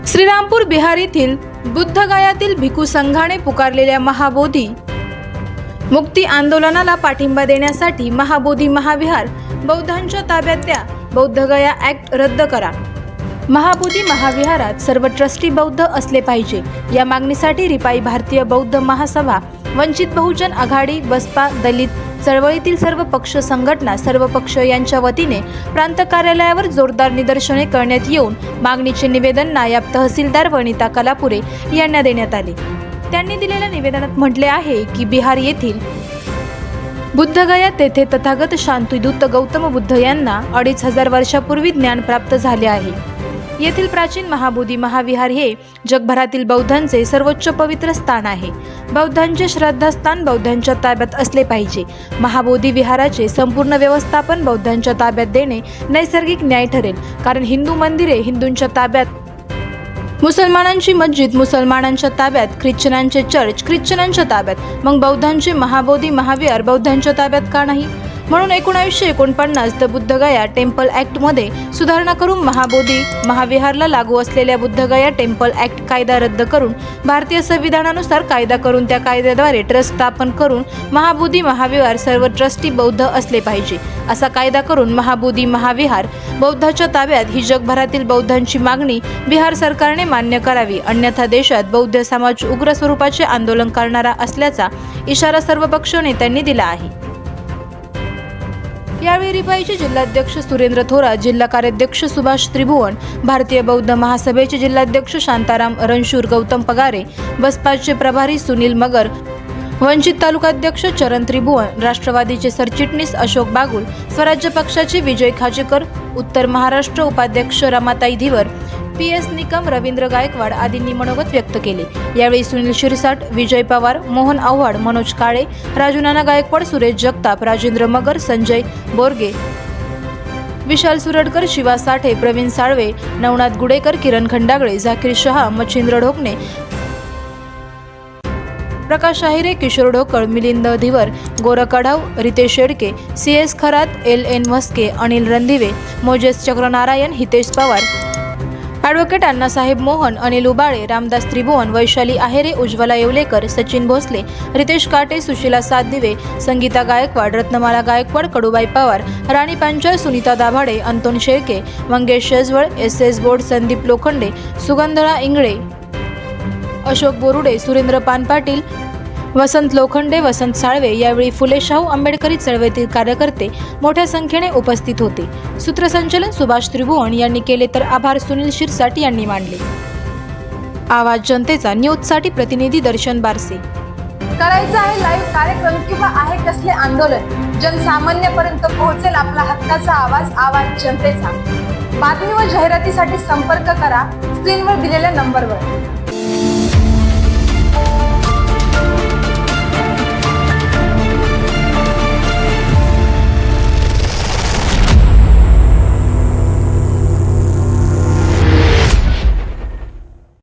श्रीरामपूर बिहार येथील बुद्धगयातील भिक्खू संघाने पुकारलेल्या महाबोधी मुक्ती आंदोलनाला पाठिंबा देण्यासाठी महाबोधी महाविहार बौद्धांच्या ताब्यात द्या, बौद्धगया ॲक्ट रद्द करा. महाबोधी महाविहारात सर्व ट्रस्टी बौद्ध असले पाहिजे या मागणीसाठी रिपाई भारतीय बौद्ध महासभा, वंचित बहुजन आघाडी, बसपा, दलित चळवळीतील सर्व पक्ष संघटना, सर्व पक्ष यांच्या वतीने प्रांत कार्यालयावर जोरदार निदर्शने करण्यात येऊन मागणीचे निवेदन नायब तहसीलदार वनिता कलापुरे यांना देण्यात आले. त्यांनी दिलेल्या निवेदनात म्हटले आहे की बिहार येथील बुद्धगया तेथे तथागत शांतिदूत गौतम बुद्ध यांना 2500 वर्षापूर्वी ज्ञान प्राप्त झाले आहे. येथील प्राचीन महाबोधी महाविहार हे जगभरातील बौद्धांचे सर्वोच्च पवित्र स्थान आहे. बौद्धांचे श्रद्धास्थान बौद्धांच्या ताब्यात असले पाहिजे. महाबोधी विहाराचे संपूर्ण व्यवस्थापन बौद्धांच्या ताब्यात देणे नैसर्गिक न्याय ठरेल, कारण हिंदू मंदिरे हिंदूंच्या ताब्यात, मुसलमानांची मस्जिद मुसलमानांच्या ताब्यात, ख्रिश्चनांचे चर्च ख्रिश्चनांच्या ताब्यात, मग बौद्धांचे महाबोधी महाविहार बौद्धांच्या ताब्यात का नाही? म्हणून 1949 द बुद्धगया टेम्पल ॲक्टमध्ये सुधारणा करून महाबोधी महाविहारला लागू असलेल्या बुद्धगया टेम्पल ॲक्ट कायदा रद्द करून भारतीय संविधानानुसार कायदा करून त्या कायद्याद्वारे ट्रस्ट स्थापन करून महाबोधी महाविहार सर्व ट्रस्टी बौद्ध असले पाहिजे असा कायदा करून महाबोधी महाविहार बौद्धाच्या ताब्यात ही जगभरातील बौद्धांची मागणी बिहार सरकारने मान्य करावी, अन्यथा देशात बौद्ध समाज उग्र स्वरूपाचे आंदोलन करणारा असल्याचा इशारा सर्व पक्ष नेत्यांनी दिला आहे. यावेळी रिपाईचे जिल्हाध्यक्ष सुरेंद्र थोरात, जिल्हा कार्याध्यक्ष सुभाष त्रिभुवन, भारतीय बौद्ध महासभेचे जिल्हाध्यक्ष शांताराम रणशूर, गौतम पगारे, बसपाचे प्रभारी सुनील मगर, वंचित तालुकाध्यक्ष चरण त्रिभुवन, राष्ट्रवादीचे सरचिटणीस अशोक बागुल, स्वराज्य पक्षाचे विजय खाजेकर, उत्तर महाराष्ट्र उपाध्यक्ष रमाताई धीवर, PS निकम, रवींद्र गायकवाड आदींनी मनोगत व्यक्त केले. यावेळी Sunil Shirsat, Vijay Pawar, Mohan Awhad, Manoj Kale, Raju Nana Gaikwad, Suresh Jagtap, Rajendra Magar, Sanjay Borge, Vishal Suradkar, Shiva Sathe, Pravin Salve, Navnath Gudekar, Kiran Khandagale, Zakir Shah, Machhindra Dhokane, Prakash Ahire, Kishor Dhokal, Milind Dhivar, Gorakh Adhav, Ritesh Shedke, CS Kharat, LN Mhaske, Anil Randive, Moses Chakranarayan, Hitesh Pawar, advocate Annasaheb Mohan, Anil Ubale, Ramdas Tribhuvan, Vaishali Ahere, Ujjwala Yevlekar, Sachin Bhosale, Ritesh काटे, सुशीला सातदिवे, संगीता गायकवाड, रत्नमाला गायकवाड, कडूबाई पवार, राणी पांचाळ, सुनीता दाभाडे, अंतोन शेळके, मंगेश शेजवळ, SS बोर्ड, संदीप लोखंडे, सुगंधळा इंगळे, अशोक बोरुडे, सुरेंद्र पानपाटील, वसंत लोखंडे, वसंत साळवे. यावेळी फुले शाहू आंबेडकरी चळवळीतील कार्यकर्ते मोठ्या संख्येने उपस्थित होते. सूत्रसंचालन सुभाष त्रिभुवन यांनी केले तर आभार सुनील शिरसाट यांनी मानले. आवाज जनतेचा न्यूजसाठी प्रतिनिधी दर्शन बारसे. करायचं आहे लाईव्ह कार्यक्रम किंवा आहे कसले आंदोलन, जनसामान्यपर्यंत पोहोचेल आपला हक्काचा आवाज, आवाज जनतेचा. बातमी व जाहिरातीसाठी संपर्क करा स्क्रीनवर दिलेल्या नंबरवर.